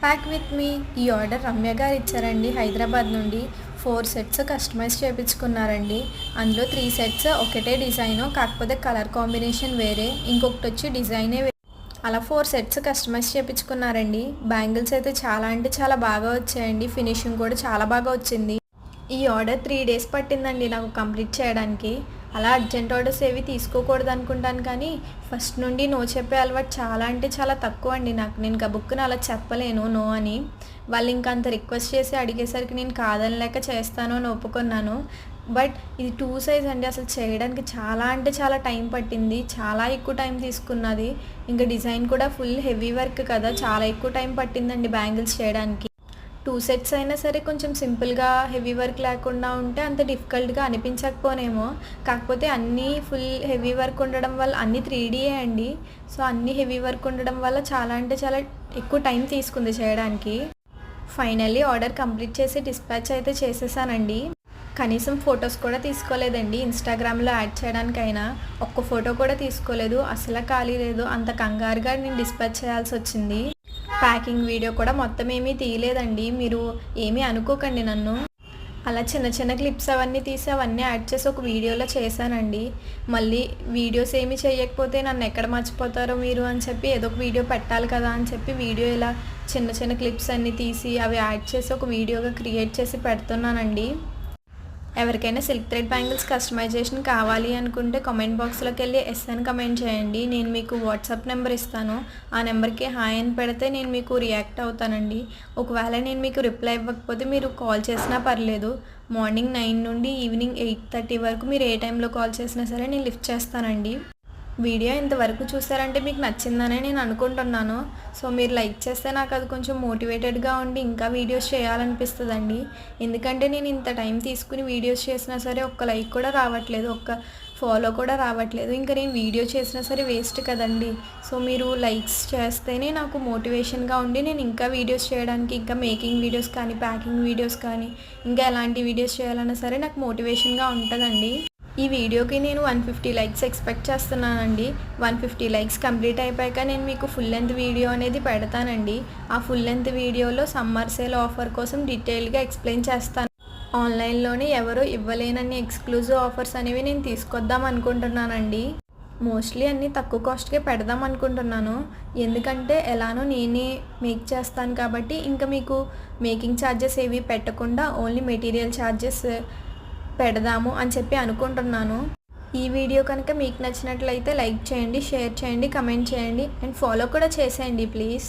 Pack with me. ఈ order Ramya గారు ఇచ్చారండి హైదరాబాద్ నుండి. 4 సెట్స్ కస్టమైజ్ చేయించుకున్నారండి. అందులో 3 సెట్స్ ఒకటే డిజైను, కాకపోతే కలర్ కాంబినేషన్ వేరే, ఇంకొకటి వచ్చి డిజైనే అలా 4 సెట్స్ కస్టమైజ్ చేయించుకున్నారండి. బ్యాంగిల్స్ అయితే చాలా అంటే చాలా బాగా వచ్చాయండి. ఫినిషింగ్ కూడా చాలా బాగా వచ్చింది. ఈ ఆర్డర్ 3 డేస్ పట్టిందండి నాకు కంప్లీట్ చేయడానికి. అలా అర్జెంట్ ఆర్డర్స్ ఏవి తీసుకోకూడదు అనుకుంటాను, కానీ ఫస్ట్ నుండి నో చెప్పే అలవాటు చాలా అంటే చాలా తక్కువ అండి నాకు. నేను గబుక్కున అలా చెప్పలేను నో అని. వాళ్ళు ఇంకా అంత రిక్వెస్ట్ చేసి అడిగేసరికి నేను కాదనలేక చేస్తాను అని ఒప్పుకున్నాను. బట్ ఇది 2 సైజ్ అండి. అసలు చేయడానికి చాలా అంటే చాలా టైం పట్టింది. చాలా ఎక్కువ టైం తీసుకున్నది. ఇంకా డిజైన్ కూడా ఫుల్ హెవీ వర్క్ కదా, చాలా ఎక్కువ టైం పట్టిందండి బ్యాంగిల్స్ చేయడానికి. 2 సెట్స్ అయినా సరే కొంచెం సింపుల్గా హెవీ వర్క్ లేకుండా ఉంటే అంత డిఫికల్ట్గా అనిపించకపోనేమో. కాకపోతే అన్నీ ఫుల్ హెవీ వర్క్ ఉండడం వల్ల, అన్నీ 3Dయే అండి. సో అన్నీ హెవీ వర్క్ ఉండడం వల్ల చాలా అంటే చాలా ఎక్కువ టైం తీసుకుంది చేయడానికి. ఫైనల్లీ ఆర్డర్ కంప్లీట్ చేసి డిస్పాచ్ అయితే చేసేసానండి. కనీసం ఫొటోస్ కూడా తీసుకోలేదండి. ఇన్స్టాగ్రామ్లో యాడ్ చేయడానికైనా ఒక్క ఫోటో కూడా తీసుకోలేదు. అసలు ఖాళీ లేదు. అంత కంగారుగా నేను డిస్పాచ్ చేయాల్సి వచ్చింది. ప్యాకింగ్ వీడియో కూడా మొత్తం ఏమీ తీయలేదండి. మీరు ఏమీ అనుకోకండి నన్ను. అలా చిన్న చిన్న క్లిప్స్ అవన్నీ తీసి అవన్నీ యాడ్ చేసి ఒక వీడియోలో చేశానండి. మళ్ళీ వీడియోస్ ఏమీ చేయకపోతే నన్ను ఎక్కడ మర్చిపోతారో మీరు అని చెప్పి ఏదో ఒక వీడియో పెట్టాలి కదా అని చెప్పి వీడియో ఇలా చిన్న చిన్న క్లిప్స్ అన్నీ తీసి అవి యాడ్ చేసి ఒక వీడియోగా క్రియేట్ చేసి పెడుతున్నానండి. ఎవరికైనా సిల్క్ థ్రెడ్ బ్యాంగిల్స్ కస్టమైజేషన్ కావాలి అనుకుంటే కామెంట్ బాక్స్లోకి వెళ్ళి ఎస్ అని కమెంట్ చేయండి. నేను మీకు వాట్సాప్ నెంబర్ ఇస్తాను. ఆ నెంబర్కి హాయ్ అని పెడితే నేను మీకు రియాక్ట్ అవుతానండి. ఒకవేళ నేను మీకు రిప్లై ఇవ్వకపోతే మీరు కాల్ చేసినా పర్లేదు. మార్నింగ్ 9 నుండి ఈవినింగ్ 8:30 వరకు మీరు ఏ టైంలో కాల్ చేసినా సరే నేను లిఫ్ట్ చేస్తానండి. వీడియో ఇంతవరకు చూసారంటే మీకు నచ్చిందనే నేను అనుకుంటున్నాను. సో మీరు లైక్ చేస్తే నాకు అది కొంచెం మోటివేటెడ్గా ఉండి ఇంకా వీడియోస్ చేయాలనిపిస్తుందండి. ఎందుకంటే నేను ఇంత టైం తీసుకుని వీడియోస్ చేసినా సరే ఒక్క లైక్ కూడా రావట్లేదు, ఒక్క ఫాలో కూడా రావట్లేదు. ఇంకా నేను వీడియో చేసినా సరే వేస్ట్ కదండి. సో మీరు లైక్స్ చేస్తేనే నాకు మోటివేషన్గా ఉండి నేను ఇంకా వీడియోస్ చేయడానికి, ఇంకా మేకింగ్ వీడియోస్ కానీ ప్యాకింగ్ వీడియోస్ కానీ ఇంకా ఎలాంటి వీడియోస్ చేయాలన్నా సరే నాకు మోటివేషన్గా ఉంటుందండి. ఈ వీడియోకి నేను 150 లైక్స్ ఎక్స్పెక్ట్ చేస్తున్నానండి. 150 లైక్స్ కంప్లీట్ అయిపోయాక నేను మీకు ఫుల్ లెంత్ వీడియో అనేది పెడతానండి. ఆ ఫుల్ లెంత్ వీడియోలో సమ్మర్ సేల్ ఆఫర్ కోసం డీటెయిల్గా ఎక్స్ప్లెయిన్ చేస్తాను. ఆన్లైన్లోనే ఎవరు ఇవ్వలేనన్ని ఎక్స్క్లూజివ్ ఆఫర్స్ అనేవి నేను తీసుకొద్దాం అనుకుంటున్నానండి. మోస్ట్లీ అన్నీ తక్కువ కాస్ట్కే పెడదాం అనుకుంటున్నాను. ఎందుకంటే ఎలానో నేనే మేక్ చేస్తాను కాబట్టి ఇంకా మీకు మేకింగ్ ఛార్జెస్ ఏవి పెట్టకుండా ఓన్లీ మెటీరియల్ ఛార్జెస్ పెడదాము అని చెప్పి అనుకుంటున్నాను. ఈ వీడియో కనుక మీకు నచ్చినట్లయితే లైక్ చేయండి, షేర్ చేయండి, కమెంట్ చేయండి అండ్ ఫాలో కూడా చేసేయండి ప్లీజ్.